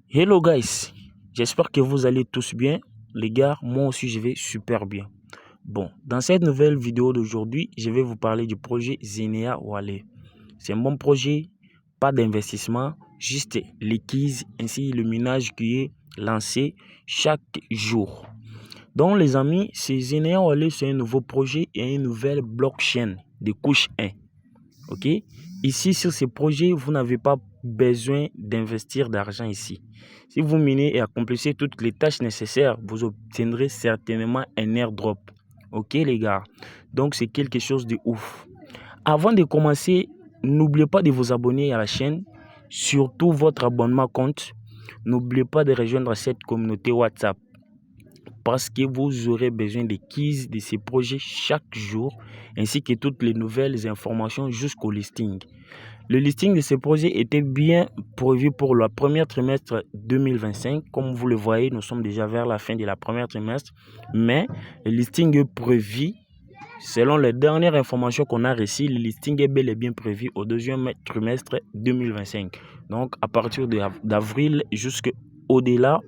Hello guys, j'espère que vous allez tous bien. Les gars, moi aussi je vais super bien. Bon, dans cette nouvelle vidéo d'aujourd'hui, je vais vous parler du projet Zenea Wallet. C'est un bon projet, pas d'investissement, juste liquide ainsi le minage qui est lancé chaque jour. Donc les amis, c'est Zenea Wallet, c'est un nouveau projet et une nouvelle blockchain de couche 1. Ok, ici sur ce projet, vous n'avez pas besoin d'investir d'argent ici. Si vous minez et accomplissez toutes les tâches nécessaires, vous obtiendrez certainement un airdrop. Ok les gars, donc c'est quelque chose de ouf. Avant de commencer, n'oubliez pas de vous abonner à la chaîne, surtout votre abonnement compte. N'oubliez pas de rejoindre cette communauté WhatsApp parce que vous aurez besoin de keys de ces projets chaque jour ainsi que toutes les nouvelles informations jusqu'au listing. Le listing de ces projets était bien prévu pour le premier trimestre 2025. Comme vous le voyez, nous sommes déjà vers la fin de la première trimestre, mais le listing est prévu. Selon les dernières informations qu'on a reçues, le listing est bel et bien prévu au deuxième trimestre 2025. Donc, à partir d'avril jusqu'au-delà,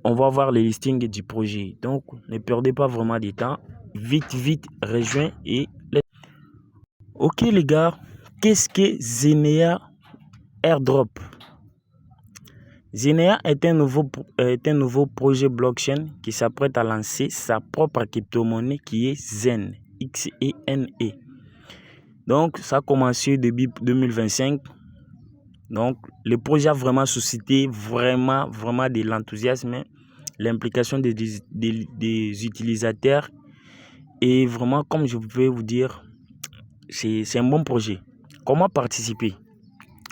on va voir les listings du projet. Donc, ne perdez pas vraiment de temps. Vite, rejoins et... Ok les gars, qu'est-ce que Zenea Airdrop? Zenea est un nouveau projet blockchain qui s'apprête à lancer sa propre crypto-monnaie qui est Zen, X-E-N-E. Donc, ça a commencé début 2025. Donc, le projet a vraiment suscité vraiment de l'enthousiasme, l'implication des utilisateurs. Et vraiment, comme je vais vous dire, c'est un bon projet. Comment participer?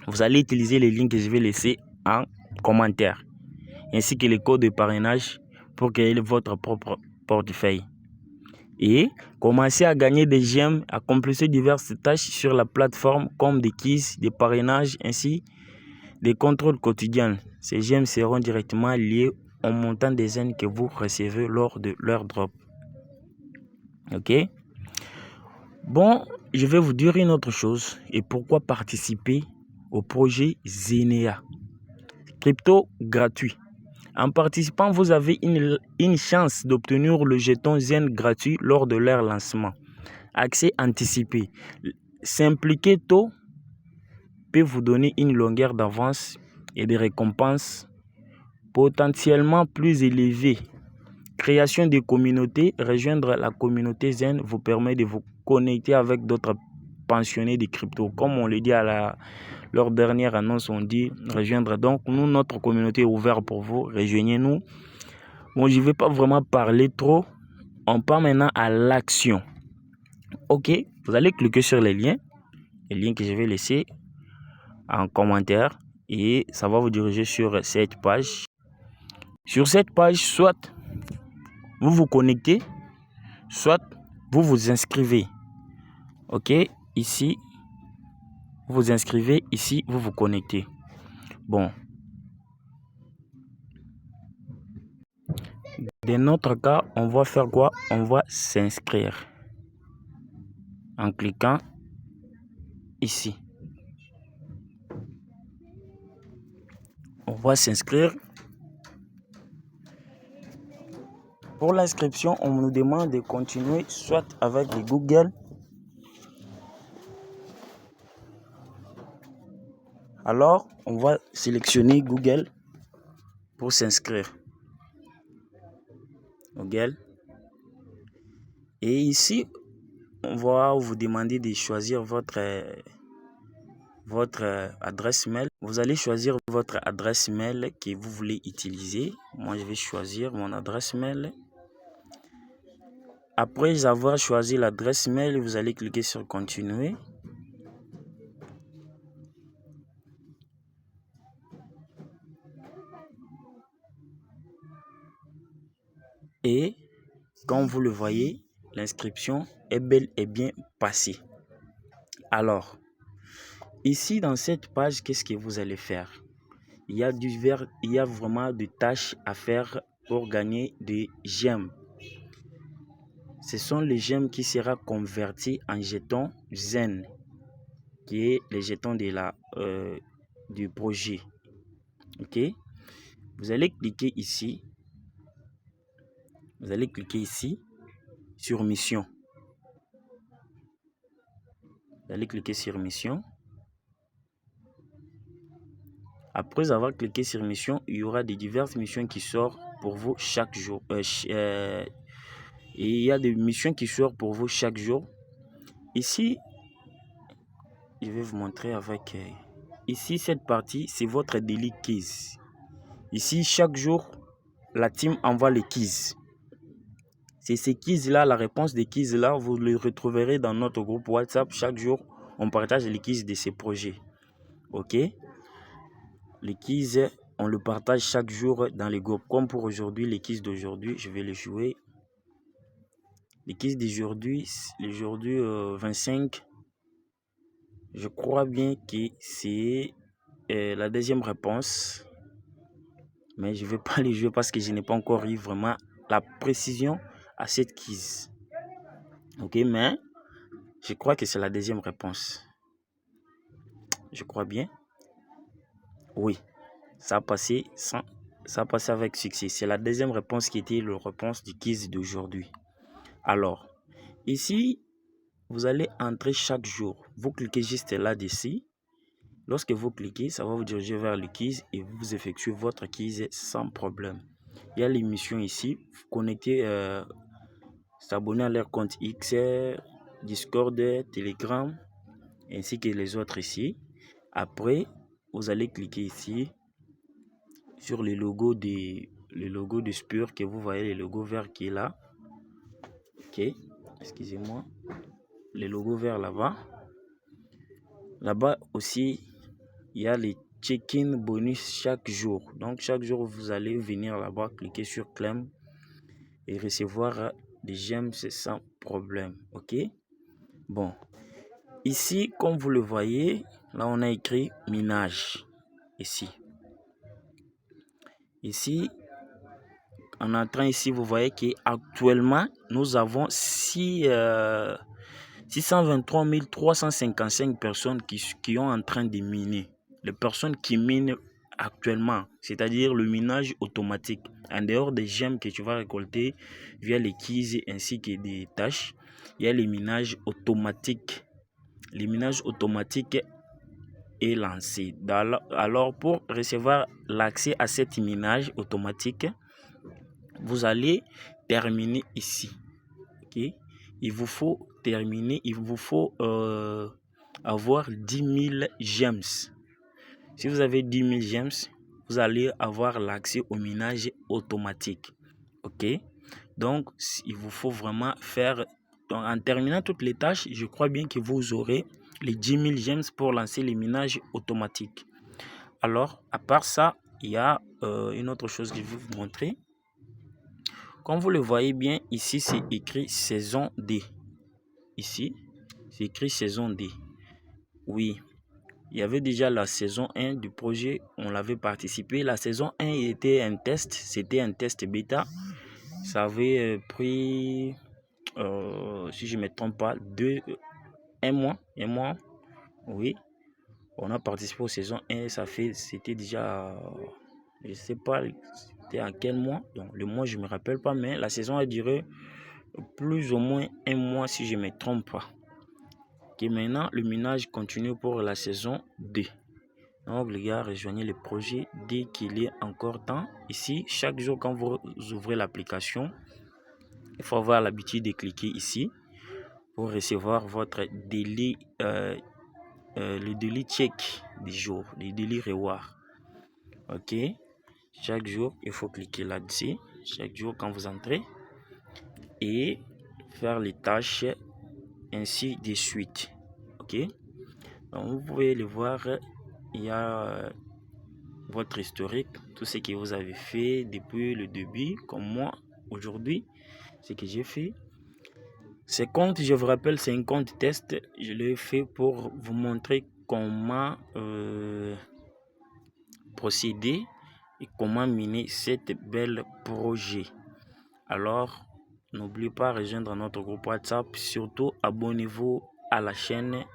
Vous allez utiliser les liens que je vais laisser en commentaire, ainsi que les codes de parrainage pour créer votre propre portefeuille. Et commencez à gagner des gemmes, accomplissez diverses tâches sur la plateforme comme des keys, des parrainages, ainsi des contrôles quotidiens. Ces gemmes seront directement liées au montant des zen que vous recevez lors de leur drop. Ok? Bon, je vais vous dire une autre chose et pourquoi participer au projet Zenea. Crypto gratuit. En participant, vous avez une chance d'obtenir le jeton Zen gratuit lors de leur lancement. Accès anticipé. S'impliquer tôt peut vous donner une longueur d'avance et des récompenses potentiellement plus élevées. Création de communautés. Rejoindre la communauté Zen vous permet de vous connecter avec d'autres passionnés de crypto. Comme on le dit leur dernière annonce, on dit rejoindre. Donc, nous, notre communauté est ouverte pour vous. Rejoignez-nous. Bon, je ne vais pas vraiment parler trop. On part maintenant à l'action. Ok, vous allez cliquer sur les liens que je vais laisser en commentaire et ça va vous diriger sur cette page. Sur cette page, soit vous vous connectez, soit vous vous inscrivez. Ok, ici, vous vous inscrivez, ici, vous vous connectez. Bon. Dans notre cas, on va faire quoi? On va s'inscrire en cliquant ici. On va s'inscrire. Pour l'inscription, on nous demande de continuer soit avec le Google. Alors, on va sélectionner Google pour s'inscrire. Google. Et ici, on va vous demander de choisir votre adresse mail. Vous allez choisir votre adresse mail que vous voulez utiliser. Moi, je vais choisir mon adresse mail. Après avoir choisi l'adresse mail, vous allez cliquer sur continuer. Et comme vous le voyez, l'inscription est bel et bien passée. Alors, ici dans cette page, qu'est-ce que vous allez faire? Il y a vraiment des tâches à faire pour gagner des gemmes. Ce sont les gemmes qui seront convertis en jetons Zen, qui est les jetons du projet. Ok? Vous allez cliquer ici. Vous allez cliquer ici sur mission. Vous allez cliquer sur mission. Après avoir cliqué sur mission, il y aura des diverses missions qui sortent pour vous chaque jour. Et il y a des missions qui sortent pour vous chaque jour. Ici, je vais vous montrer avec... ici, cette partie, c'est votre daily keys. Ici, chaque jour, la team envoie les keys. C'est ces keys-là, la réponse des keys-là, vous les retrouverez dans notre groupe WhatsApp. Chaque jour, on partage les keys de ces projets. Ok? Les keys, on le partage chaque jour dans les groupes. Comme pour aujourd'hui, les keys d'aujourd'hui, je vais les jouer. Les keys d'aujourd'hui, l'aujourd'hui 25, je crois bien que c'est la deuxième réponse. Mais je ne vais pas les jouer parce que je n'ai pas encore eu vraiment la précision à cette keys. Ok, mais je crois que c'est la deuxième réponse. Je crois bien. Oui, ça a passé avec succès. C'est la deuxième réponse qui était la réponse du quiz d'aujourd'hui. Alors, ici, vous allez entrer chaque jour. Vous cliquez juste là-dessus. Lorsque vous cliquez, ça va vous diriger vers le quiz et vous effectuez votre quiz sans problème. Il y a l'émission ici. Vous connectez, s'abonner à leur compte X, Discord, Telegram, ainsi que les autres ici. Après, vous allez cliquer ici sur le logo de Spur que vous voyez, le logo vert qui est là. Ok, excusez-moi. Le logo vert là-bas. Là-bas aussi, il y a les check-in bonus chaque jour. Donc, chaque jour, vous allez venir là-bas, cliquer sur Claim et recevoir des gemmes sans problème. Ok, bon. Ici, comme vous le voyez, là, on a écrit minage. Ici, en entrant ici, vous voyez qu'actuellement, nous avons 623 355 personnes qui sont en train de miner. Les personnes qui minent actuellement, c'est-à-dire le minage automatique. En dehors des gemmes que tu vas récolter via les keys ainsi que des tâches, il y a le minage automatique. Le minage automatique est lancé. Alors, pour recevoir l'accès à cet minage automatique, vous allez terminer ici. Okay? Il vous faut terminer, il vous faut avoir 10 000 gems. Si vous avez 10 000 gems, vous allez avoir l'accès au minage automatique. Ok? Donc, il vous faut vraiment faire... Donc, en terminant toutes les tâches, je crois bien que vous aurez les 10 000 gems pour lancer les minages automatiques. Alors, à part ça, il y a une autre chose que je vais vous montrer. Comme vous le voyez bien, ici, c'est écrit saison D. Ici, c'est écrit saison D. Oui, il y avait déjà la saison 1 du projet. On l'avait participé. La saison 1 était un test. C'était un test bêta. Ça avait pris, si je ne me trompe pas, un mois. Oui, on a participé aux saisons 1. C'était déjà, je ne sais pas, c'était à quel mois. Donc, le mois, je ne me rappelle pas. Mais la saison a duré plus ou moins un mois, si je ne me trompe pas. Et maintenant, le minage continue pour la saison 2. Donc, les gars, rejoignez le projet dès qu'il est encore temps. Ici, chaque jour, quand vous ouvrez l'application, il faut avoir l'habitude de cliquer ici pour recevoir votre daily, le daily check du jour, le daily reward. Ok, chaque jour, il faut cliquer là-dessus. Chaque jour, quand vous entrez et faire les tâches ainsi de suite. Ok, donc vous pouvez le voir. Il y a votre historique, tout ce que vous avez fait depuis le début, comme moi aujourd'hui, ce que j'ai fait. Ce compte, je vous rappelle, c'est un compte test. Je l'ai fait pour vous montrer comment procéder et comment miner cette belle projet. Alors, n'oubliez pas de rejoindre notre groupe WhatsApp. Surtout, abonnez-vous à la chaîne.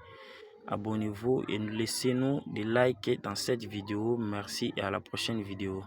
Abonnez-vous et laissez-nous des likes dans cette vidéo. Merci et à la prochaine vidéo.